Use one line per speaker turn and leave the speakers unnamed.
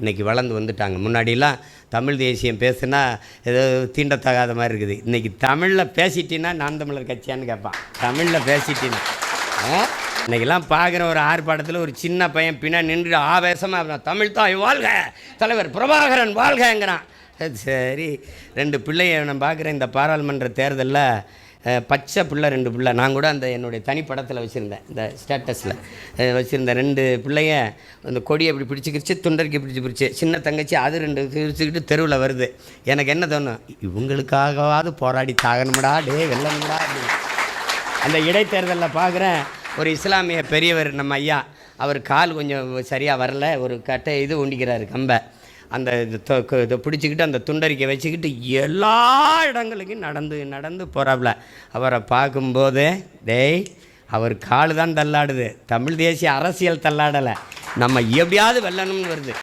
இன்றைக்கி வளர்ந்து வந்துட்டாங்க. முன்னாடிலாம் தமிழ் தேசியம் பேசுனா ஏதோ தீண்டத்தகாத மாதிரி இருக்குது. இன்றைக்கி தமிழில் பேசிட்டின்னா நான் தமிழர் கட்சியான்னு கேட்பான். தமிழில் பேசிட்டின்னா இன்றைக்கெல்லாம் பார்க்குற ஒரு ஆர்ப்பாட்டத்தில் ஒரு சின்ன பையன் பின்னாடி நின்று ஆவேசமாக தமிழ் தாய் வாழ்க, தலைவர் பிரபாகரன் வாழ்கங்கிறான். சரி, 2 பிள்ளையை நான் பார்க்குறேன். இந்த பாராளுமன்ற தேர்தலில் பச்சை பிள்ளை 2 பிள்ளை, நான் கூட அந்த என்னுடைய தனிப்படத்தில் வச்சுருந்தேன், இந்த ஸ்டேட்டஸில் வச்சுருந்த 2 பிள்ளைய அந்த கொடியை இப்படி பிடிச்சிக்கிச்சு, துண்டறிக்கை பிடிச்சி சின்ன தங்கச்சி அது 2 பிடிச்சிக்கிட்டு தெருவில் வருது. எனக்கு என்ன தோணும், இவங்களுக்காகவாது போராடி தாகணும்டா, வெல்லணும்டா அப்படின்னு. அந்த இடைத்தேர்தலில் பார்க்குறேன், ஒரு இஸ்லாமிய பெரியவர் நம்ம ஐயா, அவர் கால் கொஞ்சம் சரியாக வரல, ஒரு கட்டை இது ஒண்டிக்கிறாரு கம்பை, அந்த இதை பிடிச்சிக்கிட்டு அந்த துண்டறிக்கை வச்சுக்கிட்டு எல்லா இடங்களுக்கும் நடந்து போகிறாப்புல. அவரை பார்க்கும்போதே அவர் கால் தான் தள்ளாடுது, தமிழ் தேசிய அரசியல் தள்ளாடலை, நம்ம எப்படியாவது வெல்லணும்னு வருது.